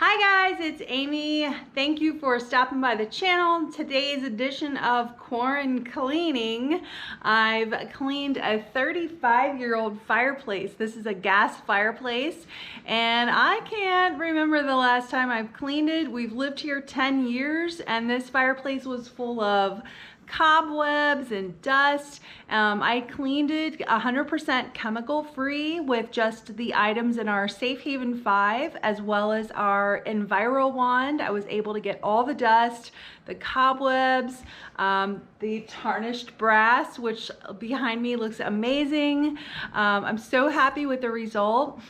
Hi guys, it's Amy. Thank you for stopping by the channel. Today's edition of Quarantine Cleaning, I've cleaned a 35-year-old fireplace. This is a gas fireplace, and I can't remember the last time I've cleaned it. We've lived here 10 years, and this fireplace was full of cobwebs and dust. I cleaned it 100% chemical free with just the items in our Safe Haven 5 as well as our Enviro wand. I was able to get all the dust, the cobwebs, the tarnished brass, which behind me looks amazing. I'm so happy with the result.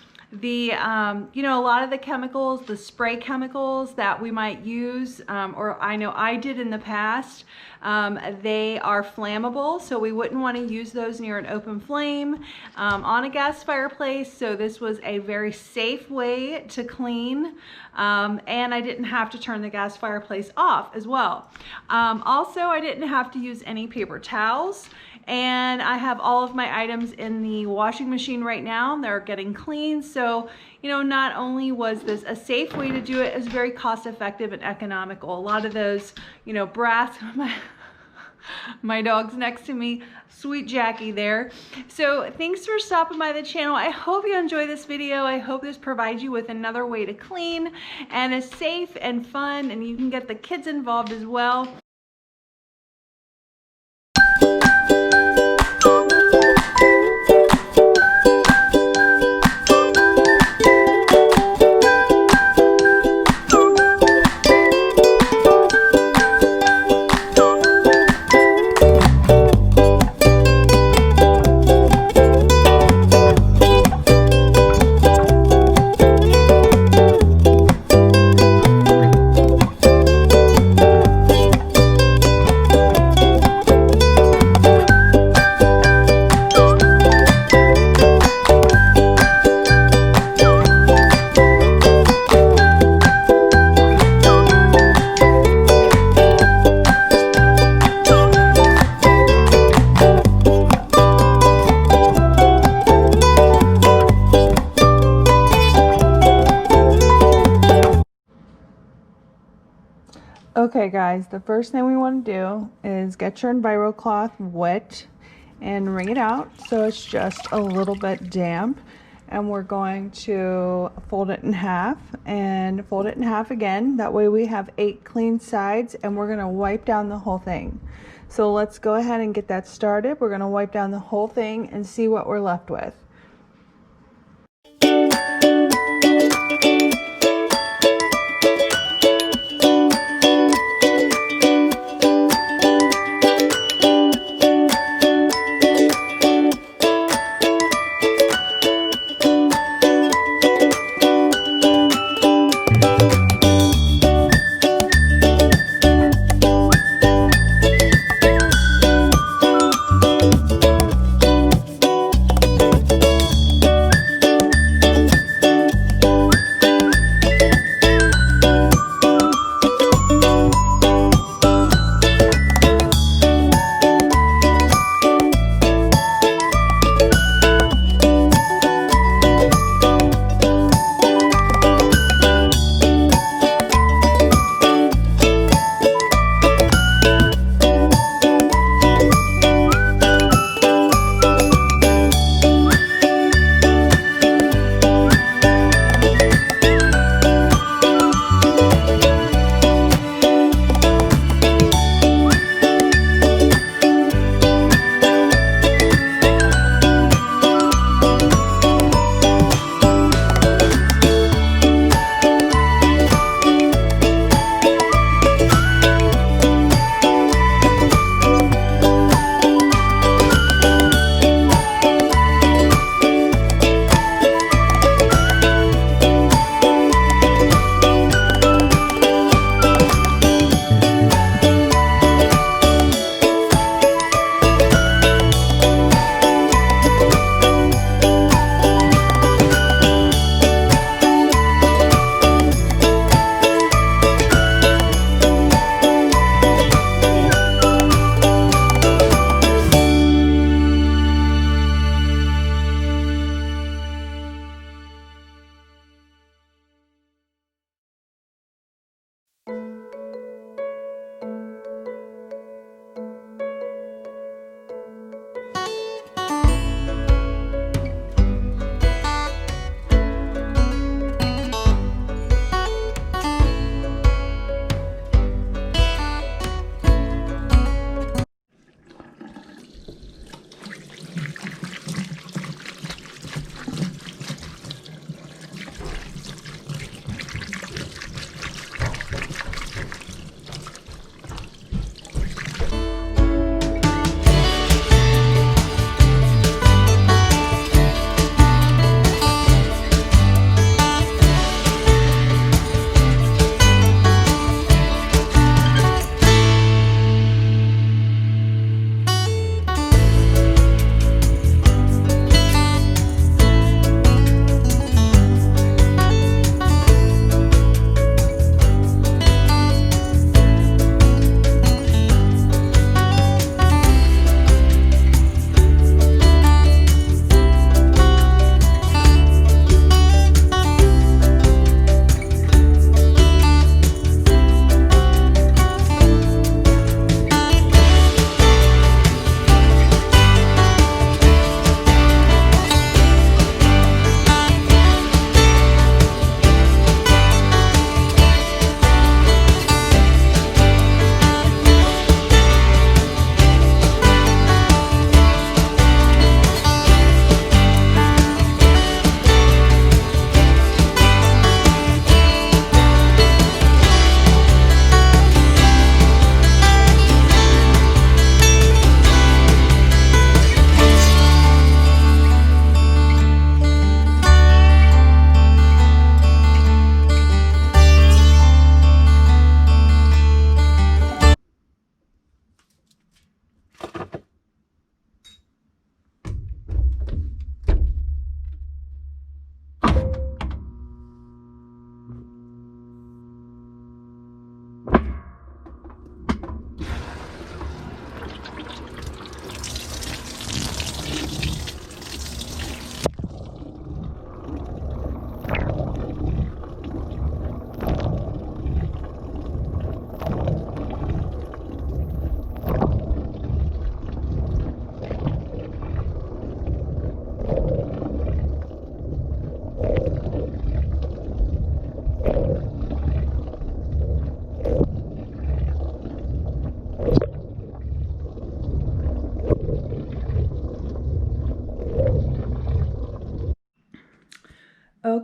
A lot of the chemicals, the spray chemicals that we might use, or I know I did in the past, they are flammable, so we wouldn't want to use those near an open flame on a gas fireplace. So this was a very safe way to clean, and I didn't have to turn the gas fireplace off as well. Also, I didn't have to use any paper towels. And I have all of my items in the washing machine right now. They're getting clean. So, not only was this a safe way to do it, it's very cost effective and economical. A lot of those, brass, my dog's next to me, sweet Jackie there. So thanks for stopping by the channel. I hope you enjoy this video. I hope this provides you with another way to clean, and is safe and fun, and you can get the kids involved as well. Okay guys, the first thing we want to do is get your Enviro cloth wet and wring it out so it's just a little bit damp, and we're going to fold it in half and fold it in half again. That way we have 8 clean sides, and we're going to wipe down the whole thing. So let's go ahead and get that started. We're going to wipe down the whole thing and see what we're left with.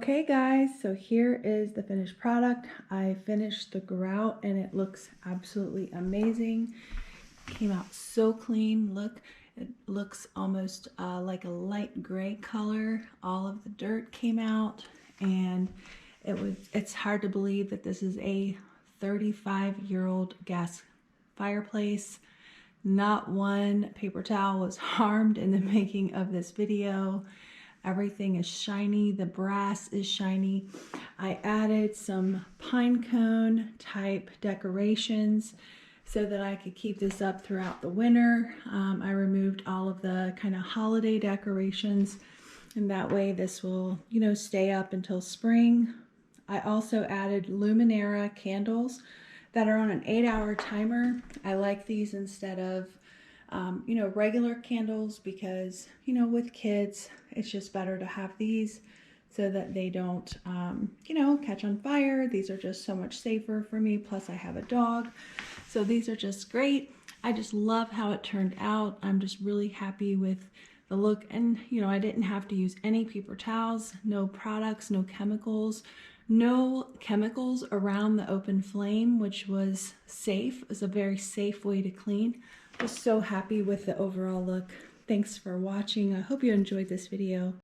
Okay guys, so here is the finished product. I finished the grout and it looks absolutely amazing. Came out so clean. Look, it looks almost like a light gray color. All of the dirt came out, and it's hard to believe that this is a 35-year-old gas fireplace. Not one paper towel was harmed in the making of this video. Everything is shiny. The brass is shiny. I added some pine cone type decorations so that I could keep this up throughout the winter. I removed all of the kind of holiday decorations, and that way this will, you know, stay up until spring. I also added Luminara candles that are on an 8-hour timer. I like these instead of you know, regular candles because, you know, with kids, it's just better to have these so that they don't, you know, catch on fire. These are just so much safer for me. Plus I have a dog. So these are just great. I just love how it turned out. I'm just really happy with the look. And, you know, I didn't have to use any paper towels, no products, no chemicals around the open flame, which was safe. It was a very safe way to clean. I was so happy with the overall look. Thanks for watching. I hope you enjoyed this video.